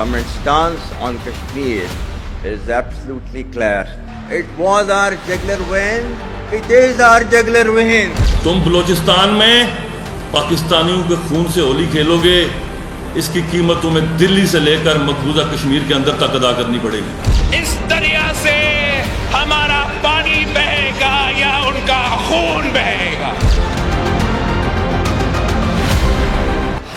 Our stance on Kashmir is absolutely clear. It was our jugular vein. It is our jugular vein. तुम बलोचिस्तान में पाकिस्तानियों के खून से होली खेलोगे, इसकी कीमत तुम्हें दिल्ली से लेकर मकबूजा कश्मीर के अंदर तक अदा करनी पड़ेगी। इस दरिया से हमारा पानी बहेगा या उनका खून बहेगा।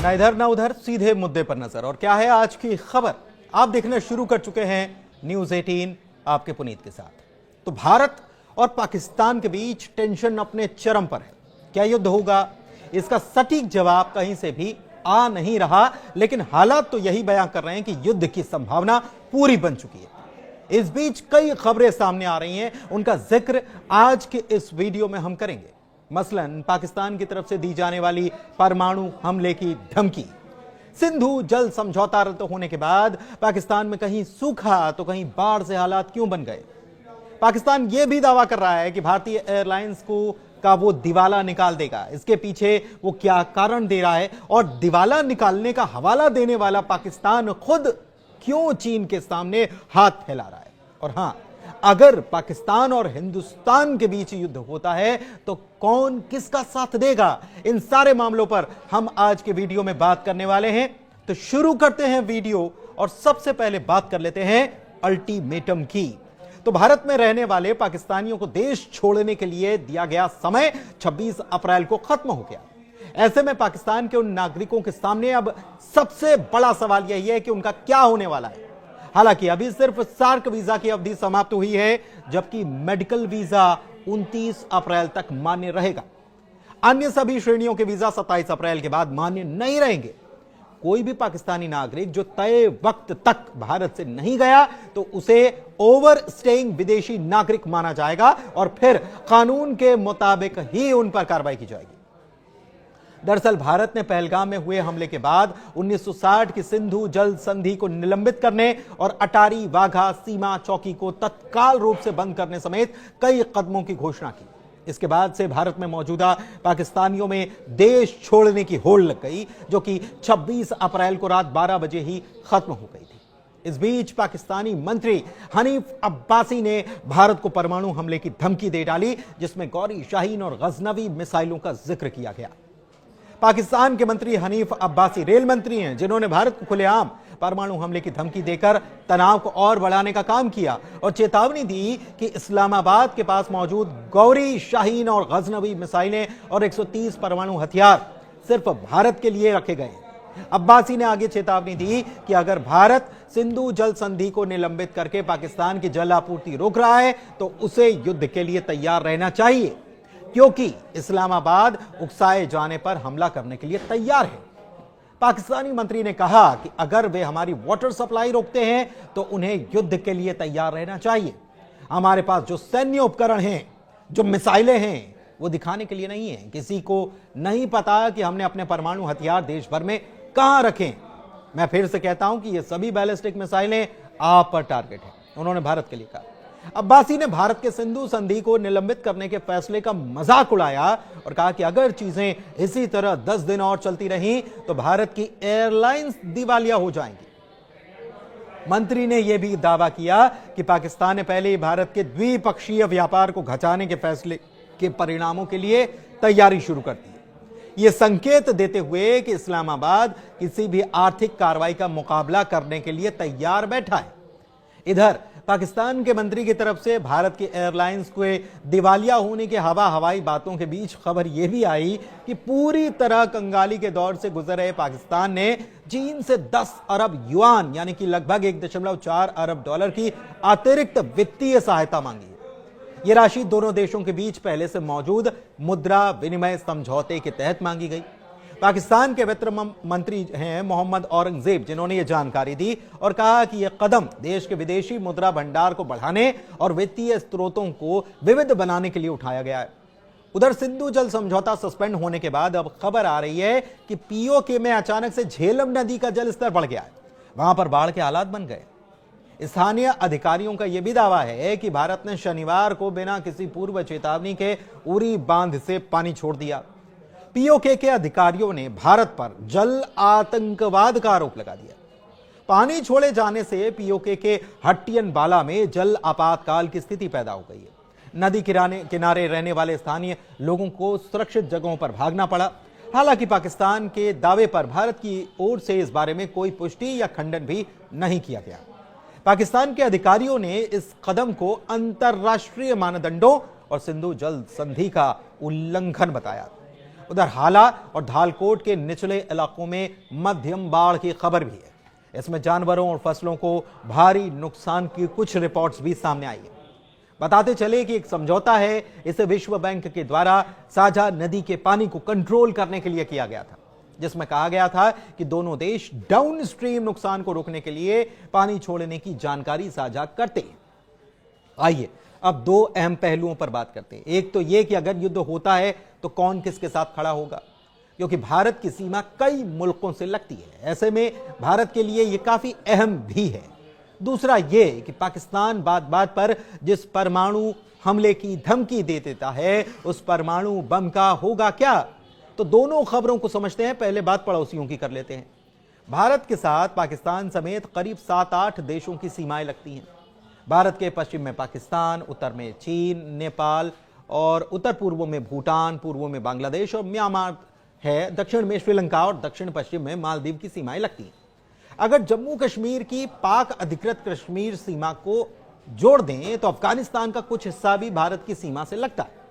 ना इधर ना उधर, सीधे मुद्दे पर नजर। और क्या है आज की खबर, आप देखना शुरू कर चुके हैं न्यूज़ 18 आपके पुनीत के साथ। तो भारत और पाकिस्तान के बीच टेंशन अपने चरम पर है। क्या युद्ध होगा, इसका सटीक जवाब कहीं से भी आ नहीं रहा, लेकिन हालात तो यही बयां कर रहे हैं कि युद्ध की संभावना पूरी बन चुकी है। इस बीच कई खबरें सामने आ रही हैं, उनका जिक्र आज के इस वीडियो में हम करेंगे। मसलन पाकिस्तान की तरफ से दी जाने वाली परमाणु हमले की धमकी, सिंधु जल समझौता रद्द होने के बाद पाकिस्तान में कहीं सूखा तो कहीं बाढ़ से हालात क्यों बन गए। पाकिस्तान यह भी दावा कर रहा है कि भारतीय एयरलाइंस का वो दिवाला निकाल देगा। इसके पीछे वो क्या कारण दे रहा है, और दिवाला निकालने का हवाला देने वाला पाकिस्तान खुद क्यों चीन के सामने हाथ फैला रहा है। और हां, अगर पाकिस्तान और हिंदुस्तान के बीच युद्ध होता है तो कौन किसका साथ देगा, इन सारे मामलों पर हम आज के वीडियो में बात करने वाले हैं। तो शुरू करते हैं वीडियो, और सबसे पहले बात कर लेते हैं अल्टीमेटम की। तो भारत में रहने वाले पाकिस्तानियों को देश छोड़ने के लिए दिया गया समय 26 अप्रैल को खत्म हो गया। ऐसे में पाकिस्तान के उन नागरिकों के सामने अब सबसे बड़ा सवाल यही है कि उनका क्या होने वाला है। हालांकि अभी सिर्फ सार्क वीजा की अवधि समाप्त हुई है, जबकि मेडिकल वीजा 29 अप्रैल तक मान्य रहेगा। अन्य सभी श्रेणियों के वीजा 27 अप्रैल के बाद मान्य नहीं रहेंगे। कोई भी पाकिस्तानी नागरिक जो तय वक्त तक भारत से नहीं गया तो उसे ओवर स्टेइंग विदेशी नागरिक माना जाएगा, और फिर कानून के मुताबिक ही उन पर कार्रवाई की जाएगी। दरअसल भारत ने पहलगाम में हुए हमले के बाद 1960 की सिंधु जल संधि को निलंबित करने और अटारी वाघा सीमा चौकी को तत्काल रूप से बंद करने समेत कई कदमों की घोषणा की। इसके बाद से भारत में मौजूदा पाकिस्तानियों में देश छोड़ने की होड़ लग गई, जो कि 26 अप्रैल को रात 12 बजे ही खत्म हो गई थी। इस बीच पाकिस्तानी मंत्री हनीफ अब्बासी ने भारत को परमाणु हमले की धमकी दे डाली, जिसमें गौरी शाहीन और गजनवी मिसाइलों का जिक्र किया गया। पाकिस्तान के मंत्री हनीफ अब्बासी रेल मंत्री हैं, जिन्होंने भारत को खुलेआम परमाणु हमले की धमकी देकर तनाव को और बढ़ाने का काम किया और चेतावनी दी कि इस्लामाबाद के पास मौजूद गौरी शाहीन और गजनवी मिसाइलें और 130 परमाणु हथियार सिर्फ भारत के लिए रखे गए। अब्बासी ने आगे चेतावनी दी कि अगर भारत सिंधु जल संधि को निलंबित करके पाकिस्तान की जल आपूर्ति रोक रहा है तो उसे युद्ध के लिए तैयार रहना चाहिए, क्योंकि इस्लामाबाद उकसाए जाने पर हमला करने के लिए तैयार है। पाकिस्तानी मंत्री ने कहा कि अगर वे हमारी वाटर सप्लाई रोकते हैं तो उन्हें युद्ध के लिए तैयार रहना चाहिए। हमारे पास जो सैन्य उपकरण हैं, जो मिसाइलें हैं, वो दिखाने के लिए नहीं है। किसी को नहीं पता कि हमने अपने परमाणु हथियार देश भर में कहां रखें। मैं फिर से कहता हूं कि ये सभी बैलिस्टिक मिसाइलें आप पर टारगेट है, उन्होंने भारत के लिए कहा। अब्बासी ने भारत के सिंधु संधि को निलंबित करने के फैसले का मजाक उड़ाया और कहा कि अगर चीजें इसी तरह 10 दिन और चलती रहीं तो भारत की एयरलाइंस दिवालिया हो जाएंगी। मंत्री ने यह भी दावा किया कि पाकिस्तान ने पहले ही भारत के द्विपक्षीय व्यापार को घटाने के फैसले के परिणामों के लिए तैयारी शुरू कर दी है। यह संकेत देते हुए कि इस्लामाबाद किसी भी आर्थिक कार्रवाई का मुकाबला करने के लिए तैयार बैठा है। इधर पाकिस्तान के मंत्री की तरफ से भारत की एयरलाइंस के दिवालिया होने के हवाई बातों के बीच खबर यह भी आई कि पूरी तरह कंगाली के दौर से गुजर रहे पाकिस्तान ने चीन से 10 अरब युआन यानी कि लगभग 1.4 अरब डॉलर की अतिरिक्त वित्तीय सहायता मांगी है। यह राशि दोनों देशों के बीच पहले से मौजूद मुद्रा विनिमय समझौते के तहत मांगी गई। पाकिस्तान के वित्त मंत्री हैं मोहम्मद औरंगजेब, जिन्होंने यह जानकारी दी और कहा कि यह कदम देश के विदेशी मुद्रा भंडार को बढ़ाने और वित्तीय स्रोतों को विविध बनाने के लिए उठाया गया है। उधर सिंधु जल समझौता सस्पेंड होने के बाद अब खबर आ रही है कि पीओके में अचानक से झेलम नदी का जल स्तर बढ़ गया है, वहां पर बाढ़ के हालात बन गए। स्थानीय अधिकारियों का यह भी दावा है कि भारत ने शनिवार को बिना किसी पूर्व चेतावनी के उरी बांध से पानी छोड़ दिया। पीओके के अधिकारियों ने भारत पर जल आतंकवाद का आरोप लगा दिया। पानी छोड़े जाने से पीओके के हट्टियन बाला में जल आपातकाल की स्थिति पैदा हो गई है। नदी किनारे रहने वाले स्थानीय लोगों को सुरक्षित जगहों पर भागना पड़ा। हालांकि पाकिस्तान के दावे पर भारत की ओर से इस बारे में कोई पुष्टि या खंडन भी नहीं किया गया। पाकिस्तान के अधिकारियों ने इस कदम को अंतरराष्ट्रीय मानदंडों और सिंधु जल संधि का उल्लंघन बताया। उधर हाला और धालकोट के निचले इलाकों में मध्यम बाढ़ की खबर भी है। इसमें जानवरों और फसलों को भारी नुकसान की कुछ रिपोर्ट्स भी सामने आई है। बताते चले कि एक समझौता है, इसे विश्व बैंक के द्वारा साझा नदी के पानी को कंट्रोल करने के लिए किया गया था, जिसमें कहा गया था कि दोनों देश डाउनस्ट्रीम नुकसान को रोकने के लिए पानी छोड़ने की जानकारी साझा करते हैं। आइए अब दो अहम पहलुओं पर बात करते हैं। एक तो यह कि अगर युद्ध होता है तो कौन किसके साथ खड़ा होगा, क्योंकि भारत की सीमा कई मुल्कों से लगती है। ऐसे में भारत के लिए यह काफी अहम भी है। दूसरा यह कि पाकिस्तान बात बात पर जिस परमाणु हमले की धमकी दे देता है, उस परमाणु बम का होगा क्या। तो दोनों खबरों को समझते हैं। पहले बात पड़ोसियों की कर लेते हैं। भारत के साथ पाकिस्तान समेत करीब 7-8 देशों की सीमाएं लगती हैं। भारत के पश्चिम में पाकिस्तान, उत्तर में चीन, नेपाल और उत्तर पूर्व में भूटान, पूर्व में बांग्लादेश और म्यांमार है। दक्षिण में श्रीलंका और दक्षिण पश्चिम में मालदीव की सीमाएं लगती हैं। अगर जम्मू कश्मीर की पाक अधिकृत कश्मीर सीमा को जोड़ दें तो अफगानिस्तान का कुछ हिस्सा भी भारत की सीमा से लगता है।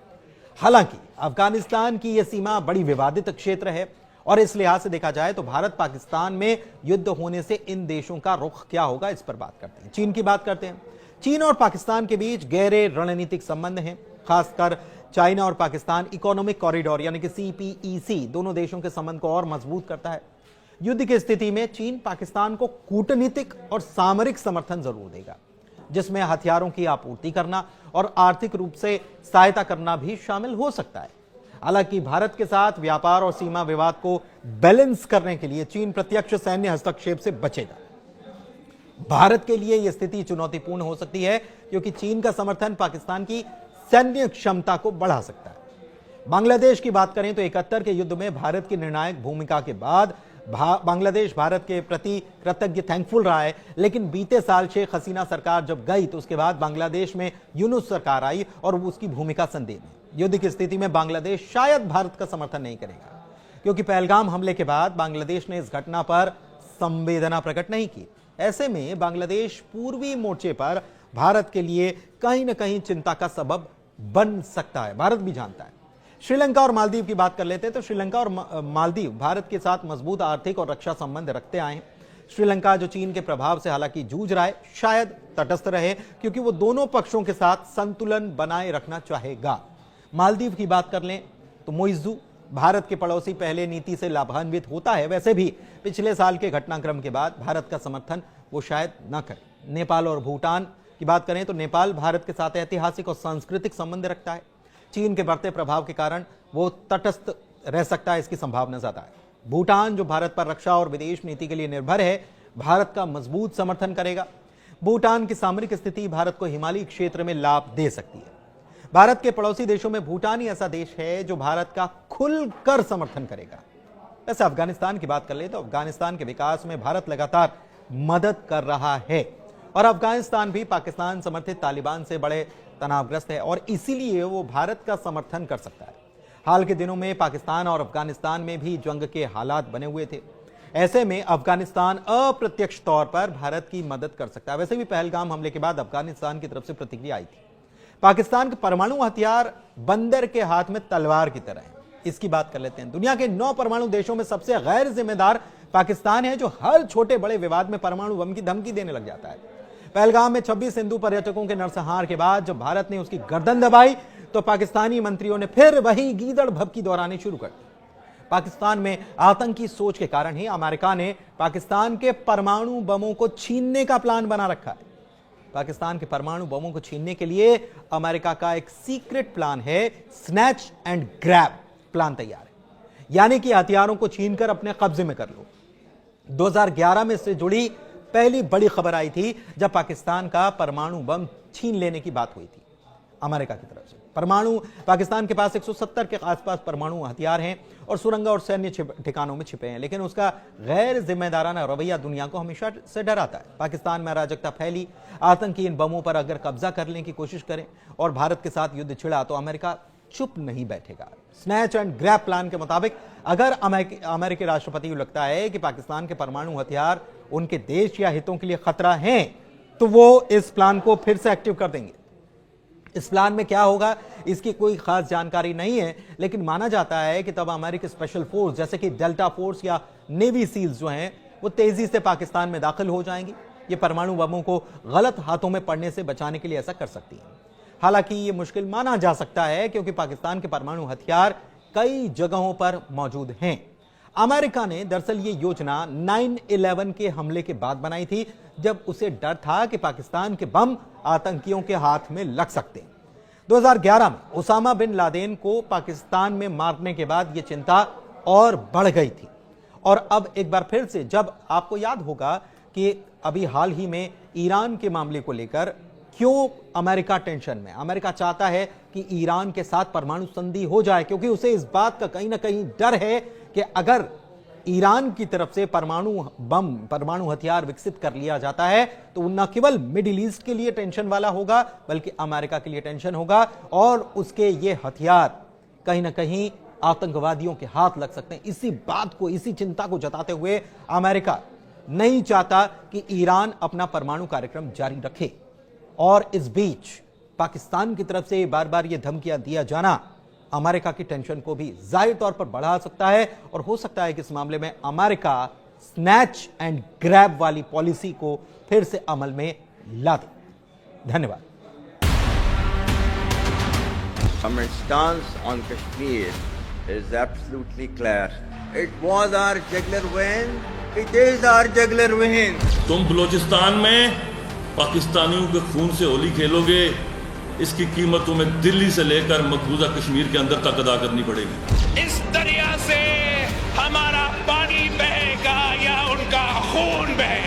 हालांकि अफगानिस्तान की यह सीमा बड़ी विवादित क्षेत्र है और इस लिहाज से देखा जाए तो भारत पाकिस्तान में युद्ध होने से इन देशों का रुख क्या होगा, इस पर बात करते हैं। चीन की बात करते हैं। चीन और पाकिस्तान के बीच गहरे रणनीतिक संबंध हैं। खासकर चाइना और पाकिस्तान इकोनॉमिक कॉरिडोर यानी कि CPEC दोनों देशों के संबंध को और मजबूत करता है। युद्ध की स्थिति में चीन पाकिस्तान को कूटनीतिक और सामरिक समर्थन जरूर देगा, जिसमें हथियारों की आपूर्ति करना और आर्थिक रूप से सहायता करना भी शामिल हो सकता है। हालांकि भारत के साथ व्यापार और सीमा विवाद को बैलेंस करने के लिए चीन प्रत्यक्ष सैन्य हस्तक्षेप से बचेगा। भारत के लिए यह स्थिति चुनौतीपूर्ण हो सकती है, क्योंकि चीन का समर्थन पाकिस्तान की सैन्य क्षमता को बढ़ा सकता है। बांग्लादेश की बात करें तो 71 के युद्ध में भारत की निर्णायक भूमिका के बाद बांग्लादेश भारत के प्रति कृतज्ञ थैंकफुल रहा है। लेकिन बीते साल शेख हसीना सरकार जब गई तो उसके बाद बांग्लादेश में यूनुस सरकार आई और उसकी भूमिका संदेह में। युद्ध की स्थिति में बांग्लादेश शायद भारत का समर्थन नहीं करेगा, क्योंकि पहलगाम हमले के बाद बांग्लादेश ने इस घटना पर संवेदना प्रकट नहीं की। ऐसे में बांग्लादेश पूर्वी मोर्चे पर भारत के लिए कहीं ना कहीं चिंता का सबब बन सकता है, भारत भी जानता है। श्रीलंका और मालदीव की बात कर लेते हैं तो श्रीलंका और मालदीव भारत के साथ मजबूत आर्थिक और रक्षा संबंध रखते आए हैं। श्रीलंका जो चीन के प्रभाव से हालांकि जूझ रहा है, शायद तटस्थ रहे, क्योंकि वो दोनों पक्षों के साथ संतुलन बनाए रखना चाहेगा। मालदीव की बात कर लें तो मुइज़्ज़ू भारत के पड़ोसी पहले नीति से लाभान्वित होता है। वैसे भी पिछले साल के घटनाक्रम के बाद भारत का समर्थन वो शायद न करे। नेपाल और भूटान की बात करें तो नेपाल भारत के साथ ऐतिहासिक और सांस्कृतिक संबंध रखता है। चीन के बढ़ते प्रभाव के कारण वो तटस्थ रह सकता है, इसकी संभावना ज्यादा है। भूटान जो भारत पर रक्षा और विदेश नीति के लिए निर्भर है, भारत का मजबूत समर्थन करेगा। भूटान की सामरिक स्थिति भारत को हिमालयी क्षेत्र में लाभ दे सकती है। भारत के पड़ोसी देशों में भूटान ही ऐसा देश है जो भारत का खुलकर समर्थन करेगा। वैसे अफगानिस्तान की बात कर ले तो अफगानिस्तान के विकास में भारत लगातार मदद कर रहा है और अफगानिस्तान भी पाकिस्तान समर्थित तालिबान से बड़े तनावग्रस्त है और इसीलिए वो भारत का समर्थन कर सकता है। हाल के दिनों में पाकिस्तान और अफगानिस्तान में भी जंग के हालात बने हुए थे। ऐसे में अफगानिस्तान अप्रत्यक्ष तौर पर भारत की मदद कर सकता है। वैसे भी पहलगाम हमले के बाद अफगानिस्तान की तरफ से प्रतिक्रिया आई थी। पाकिस्तान के परमाणु हथियार बंदर के हाथ में तलवार की तरह है, इसकी बात कर लेते हैं। दुनिया के 9 परमाणु देशों में सबसे गैर जिम्मेदार पाकिस्तान है, जो हर छोटे बड़े विवाद में परमाणु बम की धमकी देने लग जाता है। पहलगाम में 26 हिंदू पर्यटकों के नरसंहार के बाद जब भारत ने उसकी गर्दन दबाई तो पाकिस्तानी मंत्रियों ने फिर वही गीदड़ भभकी दोहरानी शुरू कर दी। पाकिस्तान में आतंकी सोच के कारण ही अमेरिका ने पाकिस्तान के परमाणु बमों को छीनने का प्लान बना रखा है। पाकिस्तान के परमाणु बमों को छीनने के लिए अमेरिका का एक सीक्रेट प्लान है, स्नैच एंड ग्रैब प्लान तैयार है, यानी कि हथियारों को छीनकर अपने कब्जे में कर लो। 2011 में इससे जुड़ी पहली बड़ी खबर आई थी जब पाकिस्तान का परमाणु बम छीन लेने की बात हुई थी अमेरिका की तरफ से। परमाणु पाकिस्तान के पास 170 के आसपास परमाणु हथियार हैं और सुरंग और सैन्य ठिकानों में छिपे हैं, लेकिन उसका गैर जिम्मेदाराना रवैया दुनिया को हमेशा से डराता है। पाकिस्तान में अराजकता फैली, आतंकी इन बमों पर अगर कब्जा करने की कोशिश करें और भारत के साथ युद्ध छिड़ा तो अमेरिका चुप नहीं बैठेगा। स्नैच एंड ग्रैब प्लान के मुताबिक अगर अमेरिकी राष्ट्रपति को लगता है कि पाकिस्तान के परमाणु हथियार उनके देश या हितों के लिए खतरा हैं, तो वो इस प्लान को फिर से एक्टिव कर देंगे। इस प्लान में क्या होगा इसकी कोई खास जानकारी नहीं है, लेकिन माना जाता है कि तब अमेरिकी स्पेशल फोर्स जैसे कि डेल्टा फोर्स या नेवी सील्स जो हैं वो तेजी से पाकिस्तान में दाखिल हो जाएंगी। ये परमाणु बमों को गलत हाथों में पड़ने से बचाने के लिए ऐसा कर सकती है। हालांकि ये मुश्किल माना जा सकता है क्योंकि पाकिस्तान के परमाणु हथियार कई जगहों पर मौजूद हैं। अमेरिका ने दरअसल ये योजना 9/11 के हमले के बाद बनाई थी, जब उसे डर था कि पाकिस्तान के बम आतंकियों के हाथ में लग सकते हैं। 2011 में उसामा बिन लादेन को पाकिस्तान में मारने के बाद यह चिंता और बढ़ गई थी। और अब एक बार फिर से, जब आपको याद होगा कि अभी हाल ही में ईरान के मामले को लेकर क्यों अमेरिका टेंशन में, अमेरिका चाहता है कि ईरान के साथ परमाणु संधि हो जाए क्योंकि उसे इस बात का कहीं ना कहीं डर है कि अगर ईरान की तरफ से परमाणु हथियार विकसित कर लिया जाता है तो न केवल मिडिल ईस्ट के लिए टेंशन वाला होगा बल्कि अमेरिका के लिए टेंशन होगा और उसके ये हथियार कहीं ना कहीं आतंकवादियों के हाथ लग सकते हैं। इसी बात को, इसी चिंता को जताते हुए अमेरिका नहीं चाहता कि ईरान अपना परमाणु कार्यक्रम जारी रखे। और इस बीच पाकिस्तान की तरफ से बार बार यह धमकियां दिया जाना अमेरिका की टेंशन को भी जाहिर तौर पर बढ़ा सकता है और हो सकता है कि इस मामले में अमेरिका स्नैच एंड ग्रैब वाली पॉलिसी को फिर से अमल में ला दे। धन्यवाद। Our stance on Kashmir is absolutely clear. It was our jugular vein. It is our jugular vein. तुम बलूचिस्तान में पाकिस्तानियों के खून से होली खेलोगे, इसकी कीमत तुम्हें दिल्ली से लेकर मकबूजा कश्मीर के अंदर तक अदा करनी पड़ेगी। इस दरिया से हमारा पानी बहेगा या उनका खून बहेगा।